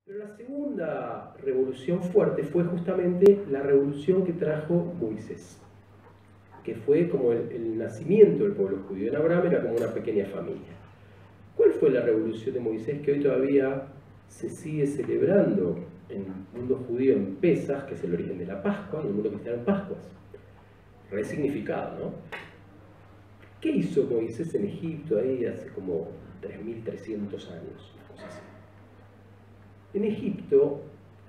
Pero la segunda revolución fuerte fue justamente la revolución que trajo Moisés, que fue como el nacimiento del pueblo judío. En Abraham era como una pequeña familia. ¿Cuál fue la revolución de Moisés que hoy todavía se sigue celebrando en el mundo judío en Pesaj, que es el origen de la Pascua, y en el mundo cristiano en Pascuas? Resignificado, ¿no? ¿Qué hizo Moisés en Egipto ahí hace como 3.300 años? Una cosa así. En Egipto,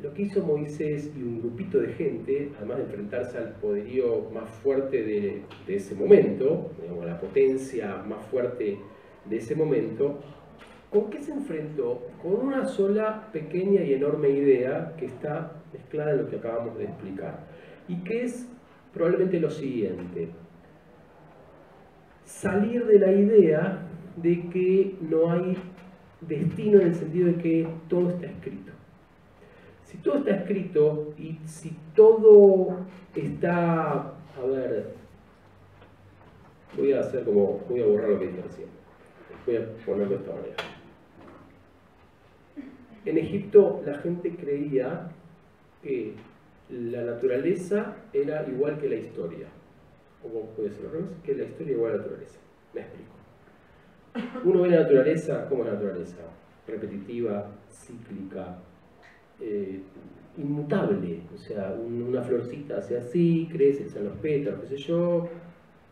lo que hizo Moisés y un grupito de gente, además de enfrentarse al poderío más fuerte de ese momento, digamos, la potencia más fuerte de ese momento, ¿con qué se enfrentó? Con una sola pequeña y enorme idea que está mezclada en lo que acabamos de explicar, y que es probablemente lo siguiente: salir de la idea de que no hay destino, en el sentido de que todo está escrito. Si todo está escrito y si todo está... A ver, voy a borrar lo que dije recién. Voy a ponerlo de esta manera. En Egipto la gente creía que la naturaleza era igual que la historia. O como puede ser al revés, que la historia es igual a la naturaleza. Me explico. Uno ve la naturaleza como la naturaleza, repetitiva, cíclica, inmutable. O sea, una florcita hace así, crece, salen los pétalos, qué sé yo,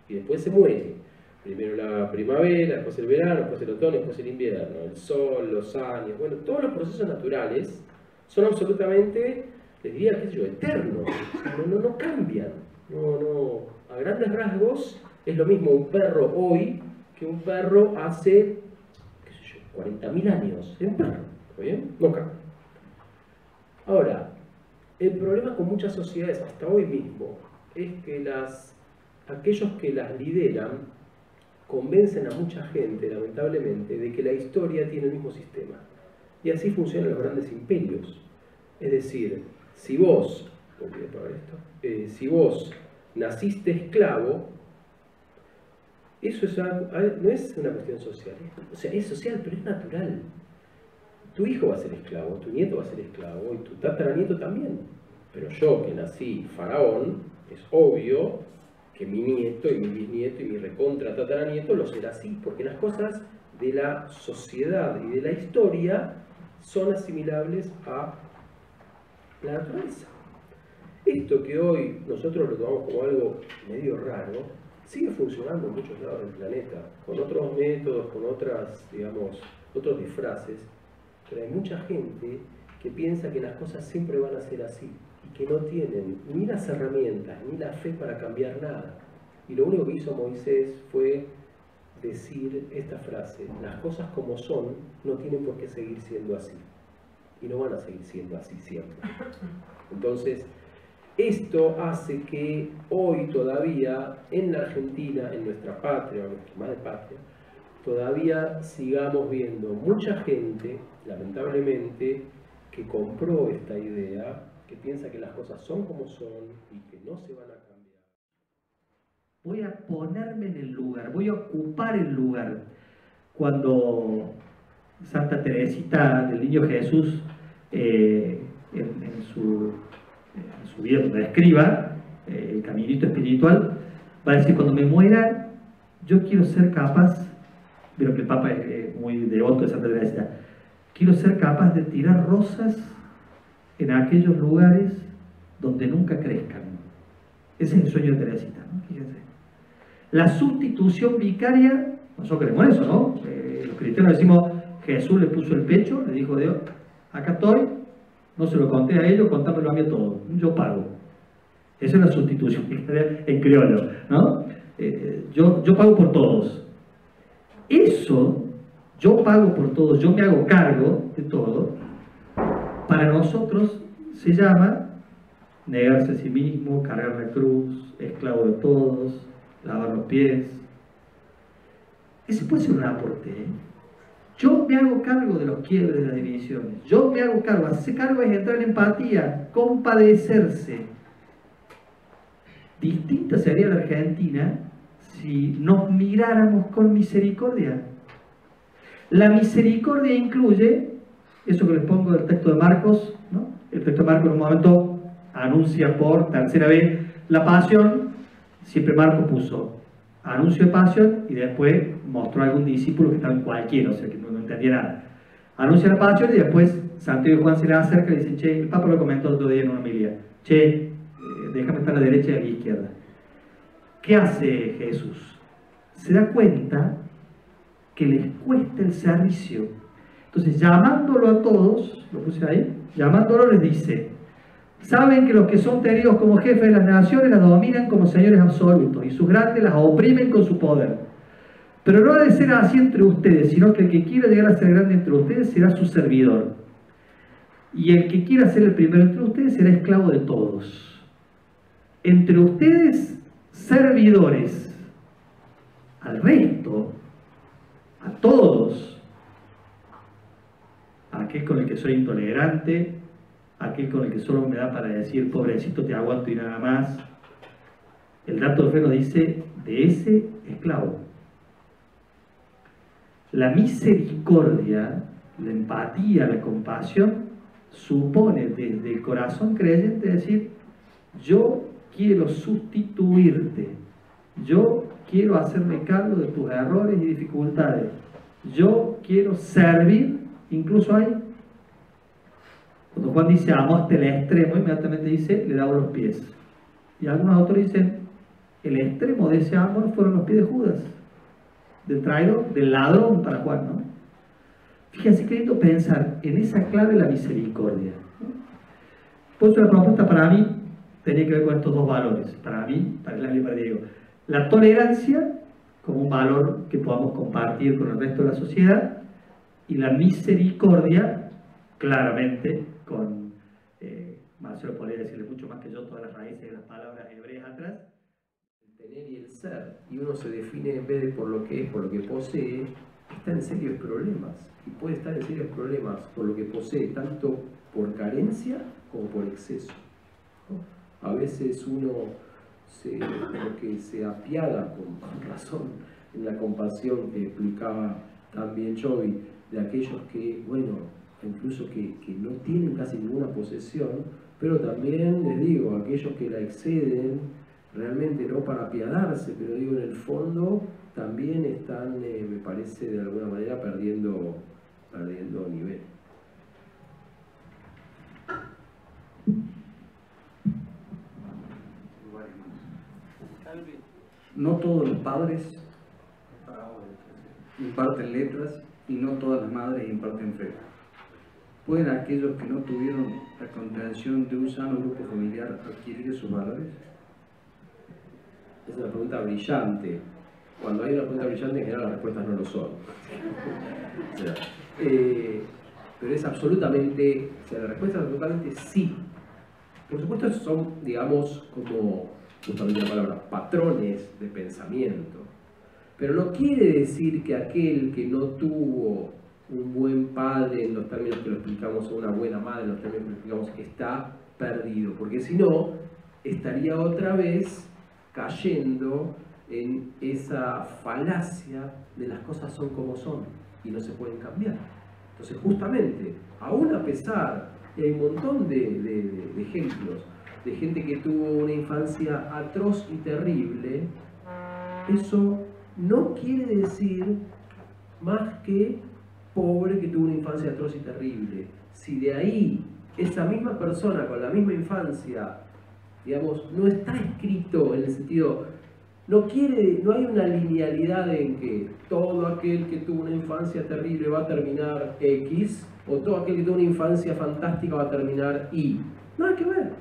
y después se muere. Primero la primavera, después el verano, después el otoño, después el invierno, el sol, los años. Bueno, todos los procesos naturales son absolutamente, les diría, qué sé yo, eternos. No cambian. A grandes rasgos es lo mismo un perro hoy que un perro hace, qué sé yo, 40.000 años. Es un perro, ¿está bien? No cambia. Ahora, el problema con muchas sociedades hasta hoy mismo es que aquellos que las lideran convencen a mucha gente, lamentablemente, de que la historia tiene el mismo sistema. Y así funcionan los grandes imperios. Es decir, si vos naciste esclavo, eso no es una cuestión social. O sea, es social, pero es natural. Tu hijo va a ser esclavo, tu nieto va a ser esclavo, y tu tataranieto también. Pero yo, que nací faraón, es obvio que mi nieto y mi bisnieto y mi recontra tataranieto lo será así, porque las cosas de la sociedad y de la historia son asimilables a la naturaleza. Esto que hoy nosotros lo tomamos como algo medio raro, sigue funcionando en muchos lados del planeta, con otros métodos, con otros disfraces, pero hay mucha gente que piensa que las cosas siempre van a ser así y que no tienen ni las herramientas ni la fe para cambiar nada. Y lo único que hizo Moisés fue decir esta frase: las cosas como son no tienen por qué seguir siendo así, y no van a seguir siendo así siempre. Entonces, esto hace que hoy todavía en la Argentina, en nuestra patria, nuestra madre patria, todavía sigamos viendo mucha gente, lamentablemente, que compró esta idea, que piensa que las cosas son como son y que no se van a cambiar. Voy a ponerme en el lugar, voy a ocupar el lugar. Cuando Santa Teresita del Niño Jesús, en su vida, donde escriba el caminito espiritual, va a decir: cuando me muera, yo quiero ser capaz, pero que el Papa es muy devoto de Santa Teresita, quiero ser capaz de tirar rosas en aquellos lugares donde nunca crezcan. Ese es el sueño de Teresita, ¿no? Fíjense. La sustitución vicaria, nosotros queremos eso, ¿no? Los cristianos decimos: Jesús le puso el pecho, le dijo Dios: acá estoy, no se lo conté a ellos, contámelo a mí todo, yo pago. Esa es la sustitución vicaria en criollo, ¿no? Yo pago por todos. Eso, yo pago por todos, yo me hago cargo de todo, para nosotros se llama negarse a sí mismo, cargar la cruz, esclavo de todos, lavar los pies. Ese puede ser un aporte, ¿eh? Yo me hago cargo de los quiebres, de las divisiones. Yo me hago cargo. Hacerse cargo es entrar en empatía, compadecerse. Distinta sería la Argentina si nos miráramos con misericordia. La misericordia incluye eso que les pongo del texto de Marcos, ¿no? El texto de Marcos en un momento anuncia por tercera vez la pasión. Siempre Marcos puso anuncio de pasión y después mostró a algún discípulo que estaba en cualquiera, o sea que no entendía nada. Anuncia la pasión y después Santiago y Juan se le acercan y le dicen, che, el Papa lo comentó el otro día en una homilía, che, déjame estar a la derecha y a la izquierda. ¿Qué hace Jesús? Se da cuenta que les cuesta el servicio. Entonces, llamándolo a todos, lo puse ahí, llamándolo les dice, saben que los que son tenidos como jefes de las naciones las dominan como señores absolutos y sus grandes las oprimen con su poder. Pero no ha de ser así entre ustedes, sino que el que quiera llegar a ser grande entre ustedes será su servidor. Y el que quiera ser el primero entre ustedes será esclavo de todos. Entre ustedes, servidores. Al resto, a todos, a aquel con el que soy intolerante, a aquel con el que solo me da para decir, pobrecito, te aguanto y nada más. El dato de fe nos dice, de ese esclavo. La misericordia, la empatía, la compasión, supone desde el corazón creyente decir, yo quiero sustituirte, yo quiero hacerme cargo de tus errores y dificultades, yo quiero servir, incluso hay, cuando Juan dice amo hasta el extremo, inmediatamente dice, le daba los pies. Y algunos autores dicen, el extremo de ese amor fueron los pies de Judas, del traidor, del ladrón para Juan, ¿no? Fíjense qué lindo pensar en esa clave de la misericordia, ¿no? Por eso la propuesta para mí tenía que ver con estos dos valores, para mí, para Isla y para Diego. La tolerancia como un valor que podamos compartir con el resto de la sociedad y la misericordia, claramente, con, Marcelo podría decirle mucho más que yo todas las raíces de las palabras hebreas atrás. El tener y el ser, y uno se define en vez de por lo que es, por lo que posee, está en serios problemas, y puede estar en serios problemas por lo que posee, tanto por carencia como por exceso, ¿no? A veces uno como que se apiada con razón en la compasión que explicaba también Chovy, de aquellos que, bueno, incluso que no tienen casi ninguna posesión, pero también les digo, aquellos que la exceden, realmente no para apiadarse, pero digo, en el fondo también están, me parece, de alguna manera perdiendo nivel. No todos los padres imparten letras y no todas las madres imparten fe. ¿Pueden aquellos que no tuvieron la contención de un sano grupo familiar adquirir esos valores? Es una pregunta brillante. Cuando hay una pregunta brillante, en general las respuestas no lo son. O sea, pero es absolutamente, o sea, la respuesta es absolutamente sí. Por supuesto, son, digamos, como, justamente la palabra, patrones de pensamiento. Pero no quiere decir que aquel que no tuvo un buen padre, en los términos que lo explicamos, o una buena madre, en los términos que lo explicamos, está perdido. Porque si no, estaría otra vez cayendo en esa falacia de las cosas son como son y no se pueden cambiar. Entonces, justamente, aún a pesar, y hay un montón de ejemplos de gente que tuvo una infancia atroz y terrible, eso no quiere decir más que pobre que tuvo una infancia atroz y terrible. Si de ahí esa misma persona con la misma infancia, digamos, no está escrito en el sentido, no hay una linealidad en que todo aquel que tuvo una infancia terrible va a terminar X, o todo aquel que tuvo una infancia fantástica va a terminar Y. No hay que ver.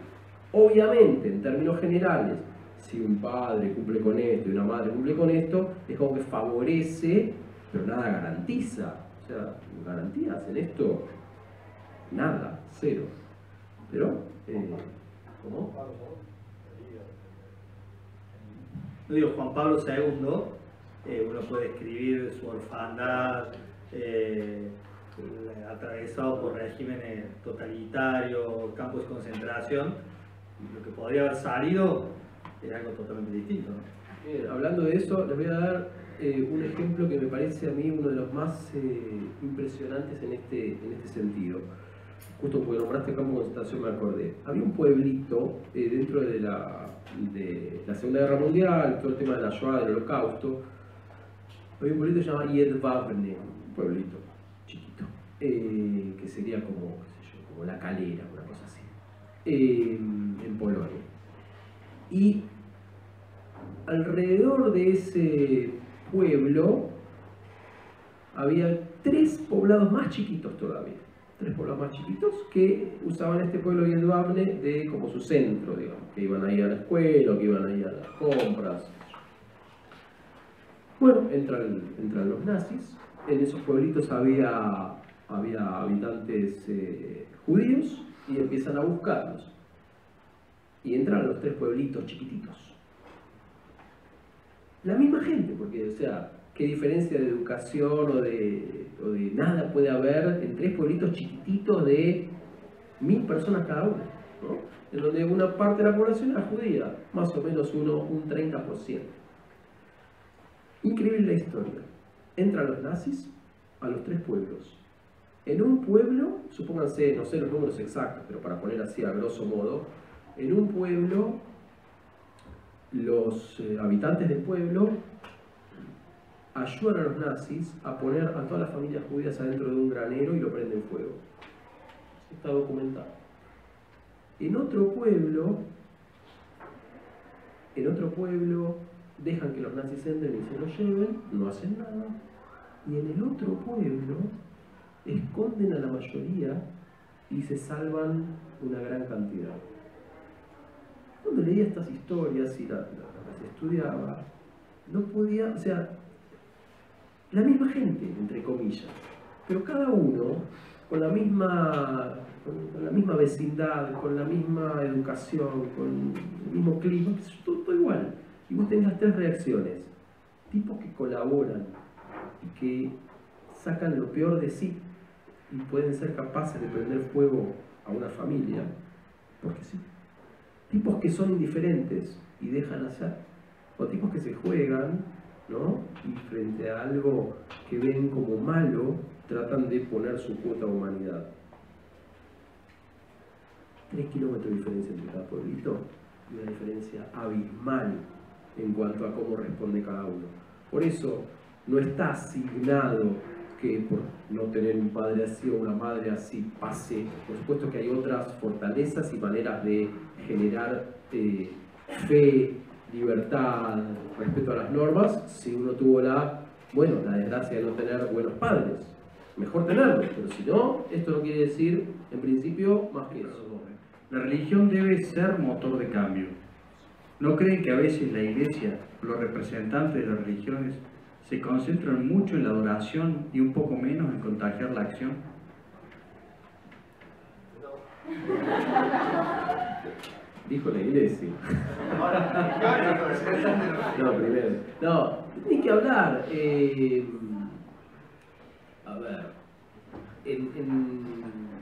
Obviamente, en términos generales, si un padre cumple con esto y una madre cumple con esto, es como que favorece, pero nada garantiza. O sea, garantías en esto, nada, cero. Pero, ¿cómo? No digo, Juan Pablo II, uno puede escribir su orfandad, atravesado por regímenes totalitarios, campos de concentración, y lo que podría haber salido es algo totalmente distinto, ¿no? Bien, hablando de eso, les voy a dar un ejemplo que me parece a mí uno de los más impresionantes en este sentido. Justo porque nombraste el campo de concentración me acordé. Había un pueblito dentro de la Segunda Guerra Mundial, todo el tema de la Shoah, del Holocausto. Había un pueblito que se llama Jedwabne, un pueblito chiquito, que sería como, qué sé yo, como La Calera, una cosa así, en Polonia. Y alrededor de ese pueblo había 3 poblados más chiquitos todavía. 3 poblados más chiquitos que usaban este pueblo Jedwabne como su centro, digamos, que iban ahí a la escuela, que iban ahí a las compras. Bueno, entran los nazis. En esos pueblitos había habitantes judíos y empiezan a buscarlos. Y entran a los 3 pueblitos chiquititos. La misma gente, porque, o sea, qué diferencia de educación o de nada puede haber en 3 pueblitos chiquititos de 1000 personas cada uno, ¿no? En donde una parte de la población era judía, más o menos un 30%. Increíble la historia. Entran los nazis a los 3 pueblos. En un pueblo, supónganse, no sé los números exactos, pero para poner así a grosso modo, en un pueblo, los habitantes del pueblo ayudan a los nazis a poner a todas las familias judías adentro de un granero y lo prenden fuego. Está documentado. En otro pueblo dejan que los nazis entren y se lo lleven, no hacen nada. Y en el otro pueblo esconden a la mayoría y se salvan una gran cantidad. Cuando leía estas historias y las estudiaba, no podía, o sea, la misma gente, entre comillas, pero cada uno con la misma vecindad, con la misma educación, con el mismo clima, todo igual. Y vos tenés las 3 reacciones. Tipos que colaboran y que sacan lo peor de sí y pueden ser capaces de prender fuego a una familia, porque sí. Tipos que son indiferentes y dejan hacer, o tipos que se juegan, ¿no? Y frente a algo que ven como malo, tratan de poner su cuota de humanidad. 3 kilómetros de diferencia entre cada pueblito y una diferencia abismal en cuanto a cómo responde cada uno. Por eso no está asignado que por no tener un padre así o una madre así pase. Por supuesto que hay otras fortalezas y maneras de generar fe, libertad, respeto a las normas, si uno tuvo la desgracia de no tener buenos padres. Mejor tenerlos, pero si no, esto no quiere decir, en principio, más que eso. La religión debe ser motor de cambio. ¿No creen que a veces la Iglesia, los representantes de las religiones, se concentran mucho en la adoración y un poco menos en contagiar la acción? Dijo la Iglesia. No, primero. No, hay que hablar. A ver. En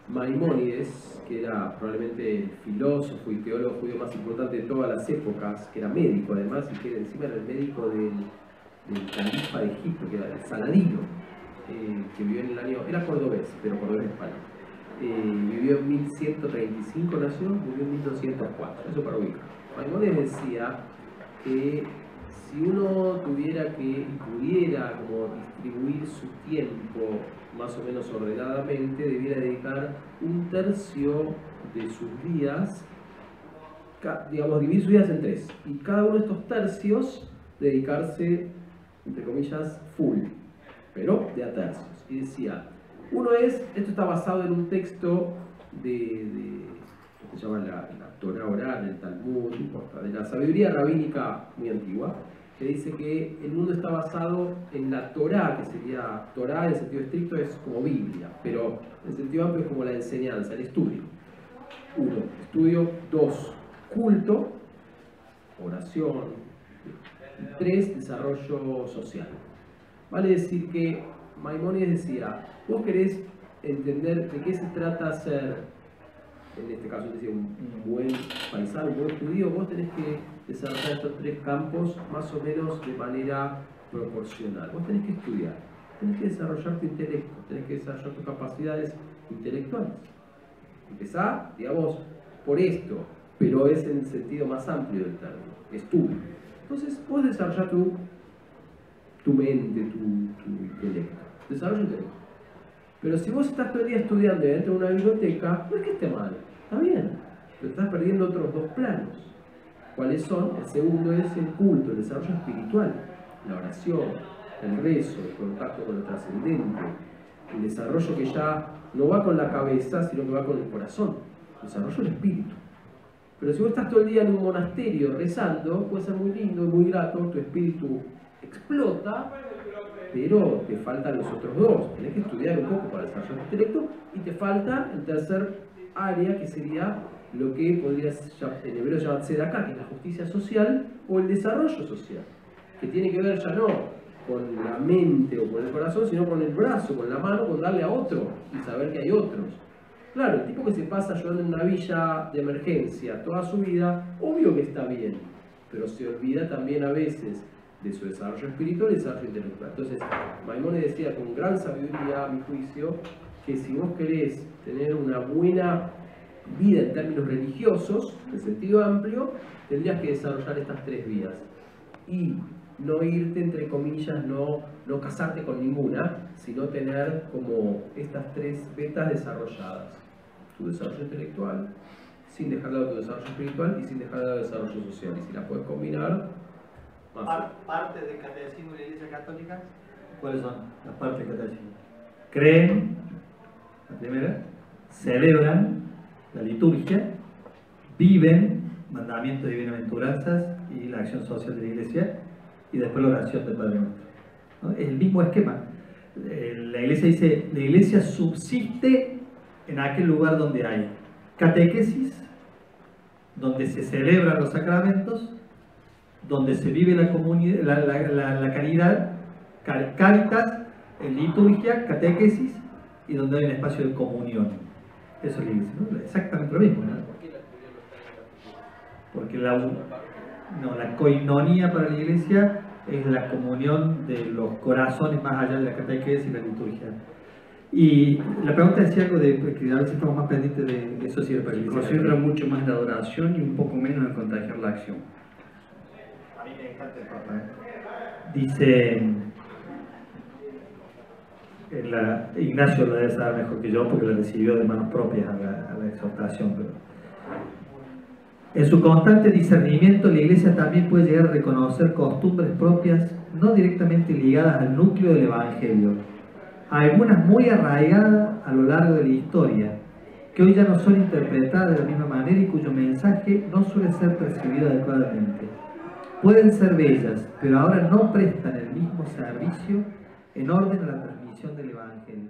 Maimónides, que era probablemente el filósofo y teólogo judío más importante de todas las épocas, que era médico además, y que encima era el médico del califa de Egipto, que era el Saladino, que vivió en el año, era cordobés, pero cordobés español. Vivió en 1135, nació, murió en 1204, eso para ubicar. Maimónides decía que si uno tuviera que y pudiera como distribuir su tiempo más o menos ordenadamente, debiera dedicar 1/3 de sus días, digamos, dividir sus días en 3, y cada uno de estos tercios dedicarse, entre comillas, full, pero de a tercios. Y decía, uno es, esto está basado en un texto de lo que se llama la Torá oral, el Talmud, no importa, de la sabiduría rabínica muy antigua, que dice que el mundo está basado en la Torá, que sería Torá en el sentido estricto es como Biblia, pero en el sentido amplio es como la enseñanza, el estudio. 1, estudio. 2, culto, oración. 3, desarrollo social. Vale decir que Maimónides decía, vos querés entender de qué se trata ser, en este caso decía, un buen paisano, un buen judío, vos tenés que desarrollar estos tres campos más o menos de manera proporcional. Vos tenés que estudiar, tenés que desarrollar tu intelecto, tenés que desarrollar tus capacidades intelectuales. Empezá, digamos, por esto, pero es en el sentido más amplio del término, estudio. Entonces, vos desarrollás tu mente, tu intelecto, desarrollo intelecto. Pero si vos estás todo el día estudiando dentro de una biblioteca, no es que esté mal, está bien, pero estás perdiendo otros dos planos. ¿Cuáles son? El segundo es el culto, el desarrollo espiritual, la oración, el rezo, el contacto con lo trascendente, el desarrollo que ya no va con la cabeza, sino que va con el corazón, el desarrollo del espíritu. Pero si vos estás todo el día en un monasterio rezando, puede ser muy lindo y muy grato, tu espíritu explota, pero te faltan los otros dos. Tenés que estudiar un poco para desarrollar tu intelecto y te falta el tercer área, que sería lo que podría en hebreo llamarse acá, que es la justicia social o el desarrollo social, que tiene que ver ya no con la mente o con el corazón, sino con el brazo, con la mano, con darle a otro y saber que hay otros. Claro, el tipo que se pasa ayudando en una villa de emergencia toda su vida, obvio que está bien, pero se olvida también a veces de su desarrollo espiritual y desarrollo intelectual. Entonces, Maimónides decía con gran sabiduría, a mi juicio, que si vos querés tener una buena vida en términos religiosos, en sentido amplio, tendrías que desarrollar estas tres vías. Y no irte, entre comillas, no casarte con ninguna, sino tener como estas tres vetas desarrolladas. Tu desarrollo intelectual, sin dejar de lado tu desarrollo espiritual y sin dejar de lado el desarrollo social. Y si las puedes combinar, ¿Partes del catecismo de la Iglesia Católica? ¿Cuáles son las partes del catecismo? Creen, la primera, celebran la liturgia, viven mandamientos de bienaventuranzas y la acción social de la Iglesia, y después la oración del Padre Nuestro, ¿no? Es el mismo esquema. La Iglesia dice, la Iglesia subsiste en aquel lugar donde hay catequesis, donde se celebran los sacramentos, donde se vive la comunidad, la caridad, caritas, liturgia, catequesis, y donde hay un espacio de comunión. Eso es la Iglesia, ¿no? Exactamente lo mismo, ¿no? Porque la coinonía para la Iglesia es la comunión de los corazones más allá de la catequesis y la liturgia. Y la pregunta decía algo de que a veces estamos más pendientes de eso, sí, para la Iglesia. Concentra mucho más la adoración y un poco menos en contagiar la acción. A mí me encanta el Papa, ¿eh? Dice, Ignacio lo debe saber mejor que yo porque lo recibió de manos propias a la exhortación, pero en su constante discernimiento la Iglesia también puede llegar a reconocer costumbres propias no directamente ligadas al núcleo del Evangelio, algunas muy arraigadas a lo largo de la historia, que hoy ya no son interpretadas de la misma manera y cuyo mensaje no suele ser percibido adecuadamente. Pueden ser bellas, pero ahora no prestan el mismo servicio en orden a la transmisión del Evangelio.